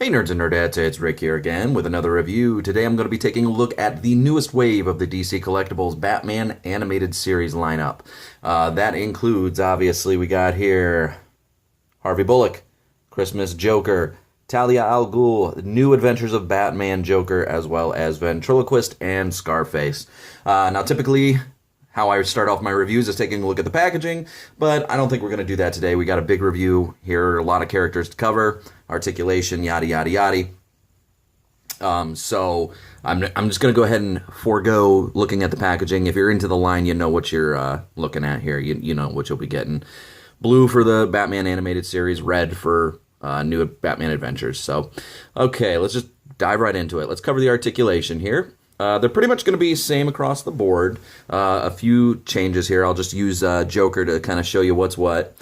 Hey nerds and nerdettes, it's Rick here again with another review. Today I'm going to be taking a look at the newest wave of the DC Collectibles Batman animated series lineup. That includes, obviously, we got here Harvey Bullock, Christmas Joker, Talia al Ghul, New Adventures of Batman Joker, as well as Ventriloquist and Scarface. Now typically, how I start off my reviews is taking a look at the packaging, but I don't think we're going to do that today. We got a big review here, a lot of characters to cover, articulation, yada, yada, yada. So I'm just going to go ahead and forego looking at the packaging. If you're into the line, you know what you're looking at here. You know what you'll be getting. Blue for the Batman animated series, red for new Batman Adventures. So, okay, let's just dive right into it. Let's cover the articulation here. They're pretty much going to be same across the board. A few changes here. I'll just use Joker to kind of show you what's what.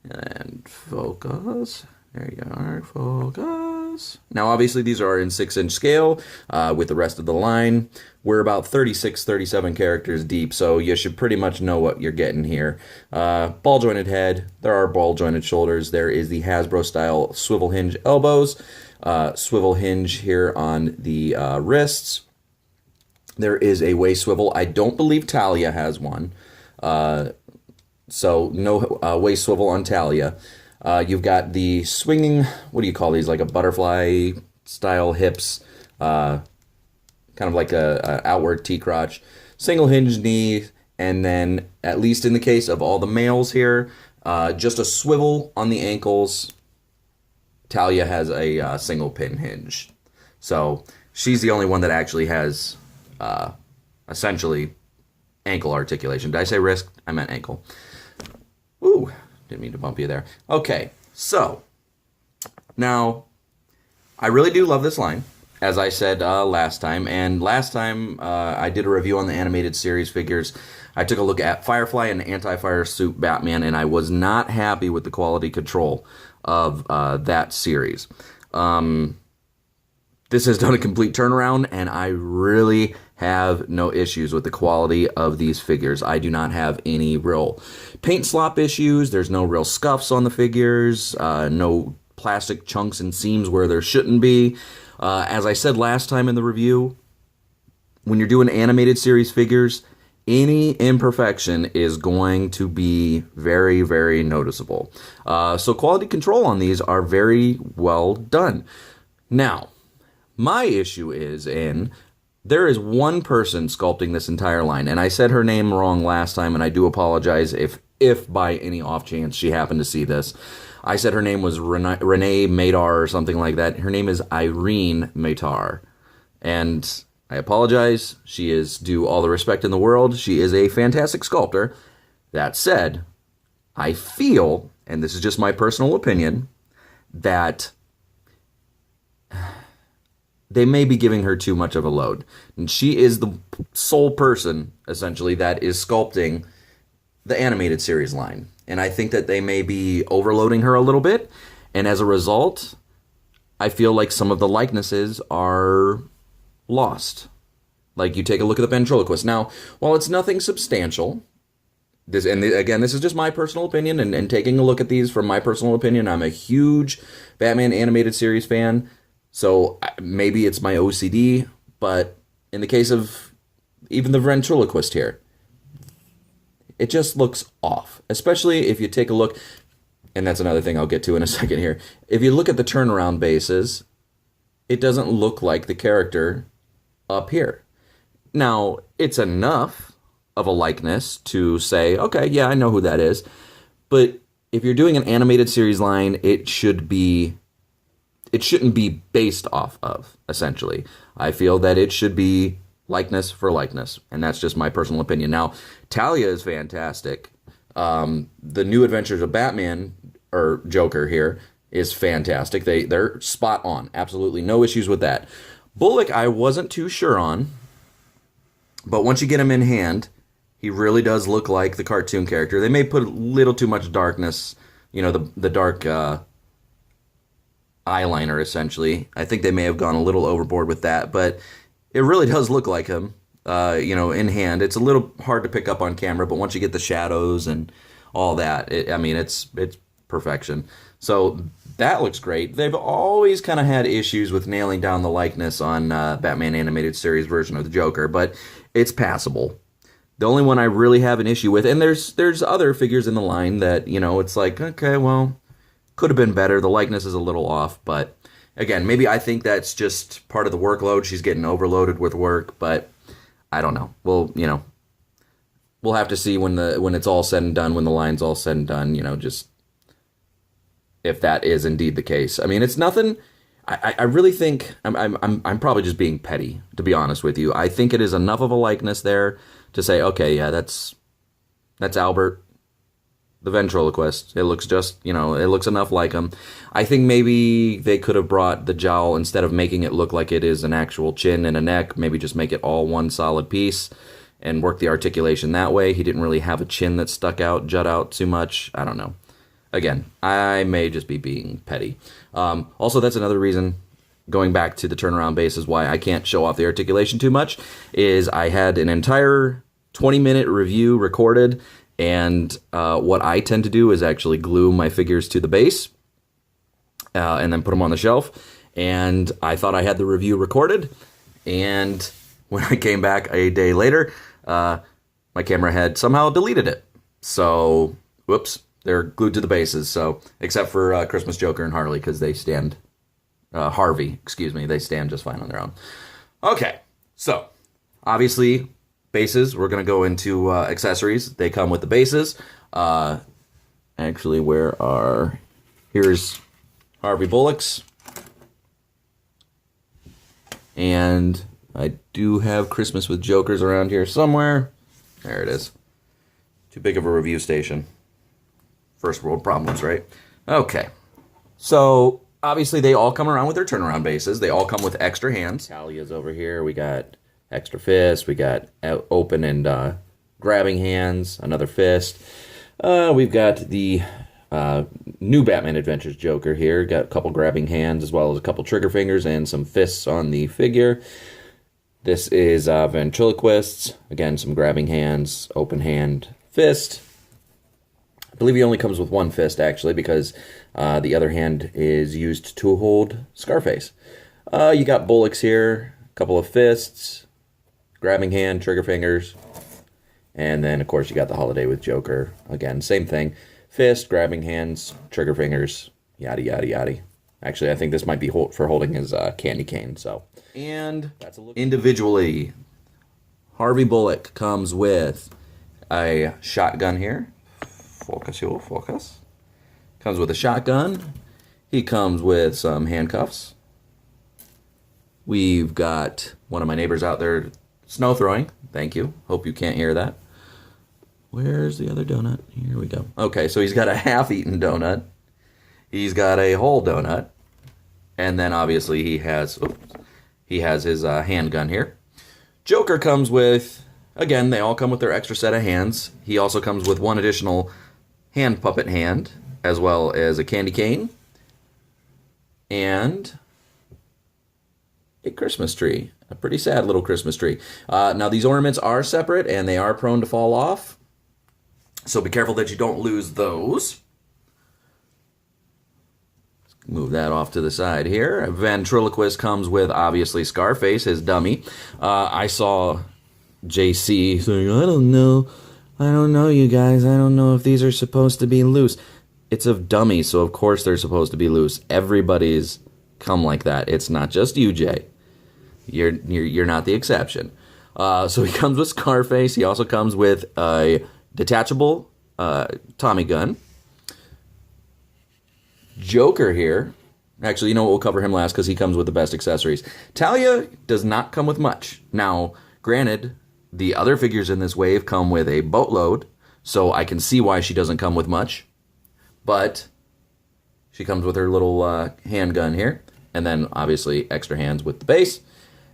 And focus. There you are. Focus. Now, obviously, these are in 6-inch scale with the rest of the line. We're about 36, 37 characters deep, so you should pretty much know what you're getting here. Ball-jointed head. There are ball-jointed shoulders. There is the Hasbro-style swivel hinge elbows. Swivel hinge here on the wrists. There is a waist swivel. I don't believe Talia has one. So no waist swivel on Talia. You've got the swinging, what do you call these, like a butterfly style hips, kind of like a outward T-crotch, single hinge knee, and then, at least in the case of all the males here, just a swivel on the ankles. Talia has a single pin hinge. So she's the only one that actually has essentially ankle articulation. Did I say wrist? I meant ankle. Ooh, didn't mean to bump you there. Okay, so now I really do love this line, as I said last time. And last time I did a review on the animated series figures. I took a look at Firefly and Anti-Fire Suit Batman, and I was not happy with the quality control of that series. This has done a complete turnaround, and I really have no issues with the quality of these figures. I do not have any real paint slop issues. There's no real scuffs on the figures, no plastic chunks and seams where there shouldn't be. As I said last time in the review, when you're doing animated series figures, any imperfection is going to be very, very noticeable. So quality control on these are very well done. Now, my issue is there is one person sculpting this entire line, and I said her name wrong last time, and I do apologize if by any off chance she happened to see this. I said her name was Renee Madar or something like that. Her name is Irene Matar, and I apologize. She is due all the respect in the world. She is a fantastic sculptor. That said, I feel, and this is just my personal opinion, that they may be giving her too much of a load. And she is the sole person, essentially, that is sculpting the animated series line. And I think that they may be overloading her a little bit. And as a result, I feel like some of the likenesses are lost. Like, you take a look at the Ventriloquist. Now, while it's nothing substantial, again, this is just my personal opinion, and taking a look at these from my personal opinion, I'm a huge Batman animated series fan. So maybe it's my OCD, but in the case of even the Ventriloquist here, it just looks off. Especially if you take a look, and that's another thing I'll get to in a second here. If you look at the turnaround bases, it doesn't look like the character up here. Now, it's enough of a likeness to say, okay, yeah, I know who that is. But if you're doing an animated series line, it shouldn't be based off of, essentially. I feel that it should be likeness for likeness, and that's just my personal opinion. Now, Talia is fantastic. The New Adventures of Batman, or Joker here, is fantastic. They're spot on. Absolutely no issues with that. Bullock, I wasn't too sure on, but once you get him in hand, he really does look like the cartoon character. They may put a little too much darkness, the dark eyeliner, essentially. I think they may have gone a little overboard with that, but it really does look like him, in hand. It's a little hard to pick up on camera, but once you get the shadows and all that, it's perfection. So That looks great. They've always kind of had issues with nailing down the likeness on Batman Animated Series version of the Joker, but it's passable. The only one I really have an issue with, and there's other figures in the line that, you know, it's like, okay, well, could have been better. The likeness is a little off, but again, maybe I think that's just part of the workload. She's getting overloaded with work, but I don't know. Well, you know, we'll have to see when it's all said and done, when the line's all said and done, you know, just if that is indeed the case. I mean, it's nothing. I really think I'm probably just being petty, to be honest with you. I think it is enough of a likeness there to say, okay, yeah, that's Albert, the ventriloquist. It looks just, you know, it looks enough like him. I think maybe they could have brought the jowl, instead of making it look like it is an actual chin and a neck, maybe just make it all one solid piece and work the articulation that way. He didn't really have a chin that stuck out, jut out too much. I don't know. Again, I may just be being petty. Also, that's another reason, going back to the turnaround base, is why I can't show off the articulation too much, is I had an entire 20-minute review recorded, and what I tend to do is actually glue my figures to the base and then put them on the shelf. And I thought I had the review recorded, and when I came back a day later, my camera had somehow deleted it. So, whoops. They're glued to the bases, so except for Christmas Joker and Harley, because they stand, Harvey, excuse me, they stand just fine on their own. Okay, so obviously bases. We're gonna go into accessories. They come with the bases. Actually, here's Harvey Bullock's, and I do have Christmas with Jokers around here somewhere. There it is. Too big of a review station. First world problems, right? Okay. So, obviously, they all come around with their turnaround bases. They all come with extra hands. Talia's over here. We got extra fist. We got open and grabbing hands. Another fist. We've got the new Batman Adventures Joker here. Got a couple grabbing hands, as well as a couple trigger fingers and some fists on the figure. This is Ventriloquist. Again, some grabbing hands, open hand, fist. I believe he only comes with one fist, actually, because the other hand is used to hold Scarface. You got Bullock's here, a couple of fists, grabbing hand, trigger fingers, and then, of course, you got the Holiday with Joker. Again, same thing. Fist, grabbing hands, trigger fingers, yada, yada, yada. Actually, I think this might be for holding his candy cane, so. And that's a look. Individually, Harvey Bullock comes with a shotgun here. Focus, yo, focus. Comes with a shotgun. He comes with some handcuffs. We've got one of my neighbors out there snow throwing. Thank you. Hope you can't hear that. Where's the other donut? Here we go. Okay, so he's got a half-eaten donut. He's got a whole donut. And then obviously he has his handgun here. Joker comes with, again, they all come with their extra set of hands. He also comes with one additional hand puppet hand, as well as a candy cane, and a Christmas tree. A pretty sad little Christmas tree. Now, these ornaments are separate, and they are prone to fall off, so be careful that you don't lose those. Move that off to the side here. Ventriloquist comes with, obviously, Scarface, his dummy. I saw JC saying, I don't know, you guys. I don't know if these are supposed to be loose. It's a dummy, so of course they're supposed to be loose. Everybody's come like that. It's not just you, Jay. You're not the exception. So he comes with Scarface. He also comes with a detachable Tommy gun. Joker here. Actually, you know what? We'll cover him last because he comes with the best accessories. Talia does not come with much. Now, granted, the other figures in this wave come with a boatload, so I can see why she doesn't come with much. But she comes with her little handgun here, and then obviously extra hands with the base.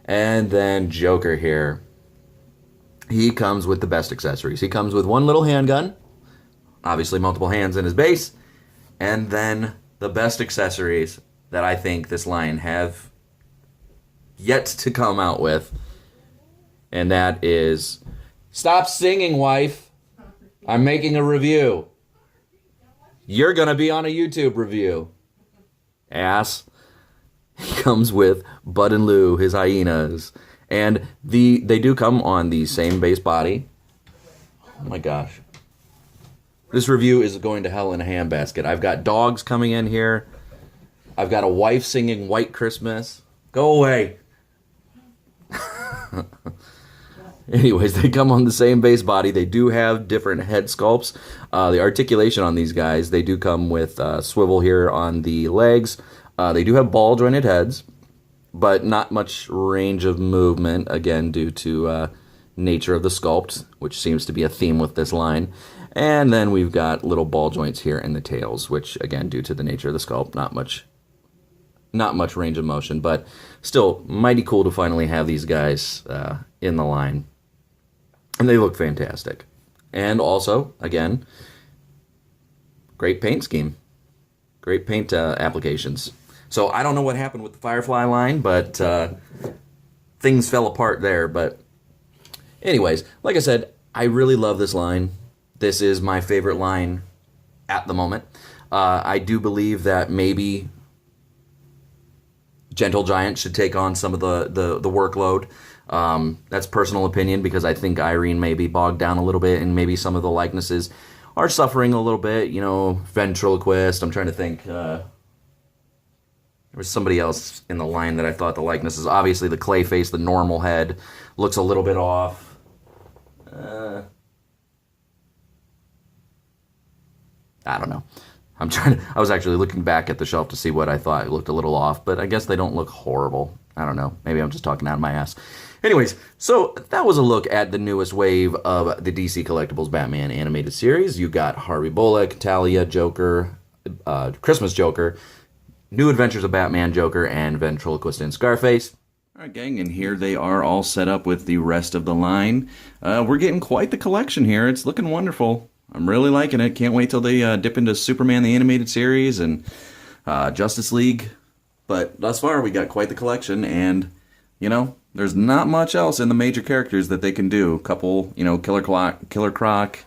And then Joker here, he comes with the best accessories. He comes with one little handgun, obviously multiple hands in his base, and then the best accessories that I think this line have yet to come out with, and that is, stop singing, wife. I'm making a review. You're going to be on a YouTube review. ass. He comes with Bud and Lou, his hyenas. And they do come on the same base body. Oh my gosh. This review is going to hell in a handbasket. I've got dogs coming in here. I've got a wife singing White Christmas. Go away. Anyways, they come on the same base body. They do have different head sculpts. The articulation on these guys, they do come with swivel here on the legs. They do have ball jointed heads, but not much range of movement, again, due to nature of the sculpt, which seems to be a theme with this line. And then we've got little ball joints here in the tails, which, again, due to the nature of the sculpt, not much range of motion, but still mighty cool to finally have these guys in the line. And they look fantastic. And also, again, great paint scheme. Great paint applications. So I don't know what happened with the Firefly line, but things fell apart there. But anyways, like I said, I really love this line. This is my favorite line at the moment. I do believe that maybe Gentle Giant should take on some of the workload. That's personal opinion, because I think Irene may be bogged down a little bit, and maybe some of the likenesses are suffering a little bit. You know, Ventriloquist. I'm trying to think. There was somebody else in the line that I thought the likenesses. Obviously, the clay face, the normal head, looks a little bit off. I don't know. I was actually looking back at the shelf to see what I thought looked a little off, but I guess they don't look horrible. I don't know. Maybe I'm just talking out of my ass. Anyways, so that was a look at the newest wave of the DC Collectibles Batman animated series. You got Harvey Bullock, Talia, Joker, Christmas Joker, New Adventures of Batman, Joker, and Ventriloquist and Scarface. All right, gang, and here they are all set up with the rest of the line. We're getting quite the collection here. It's looking wonderful. I'm really liking it. Can't wait till they dip into Superman the Animated Series and Justice League. But thus far, we got quite the collection, and, you know, there's not much else in the major characters that they can do. A couple, you know, Killer Croc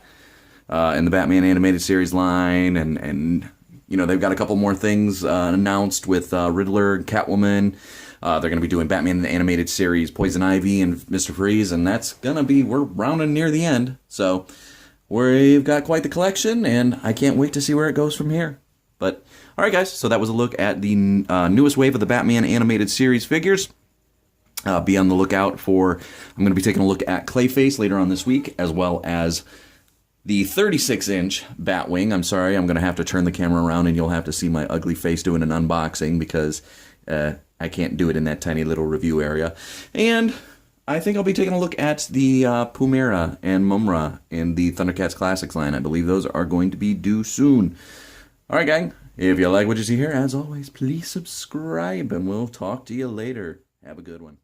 in the Batman Animated Series line, and you know, they've got a couple more things announced with Riddler and Catwoman. They're going to be doing Batman the Animated Series, Poison Ivy, and Mr. Freeze, and that's going to be, we're rounding near the end. So we've got quite the collection, and I can't wait to see where it goes from here. But, alright guys, so that was a look at the newest wave of the Batman Animated Series figures. Be on the lookout for, I'm going to be taking a look at Clayface later on this week, as well as the 36-inch Batwing. I'm sorry, I'm going to have to turn the camera around and you'll have to see my ugly face doing an unboxing, because I can't do it in that tiny little review area. And I think I'll be taking a look at the Pumera and Mumra in the Thundercats Classics line. I believe those are going to be due soon. Alright gang, if you like what you see here, as always, please subscribe, and we'll talk to you later. Have a good one.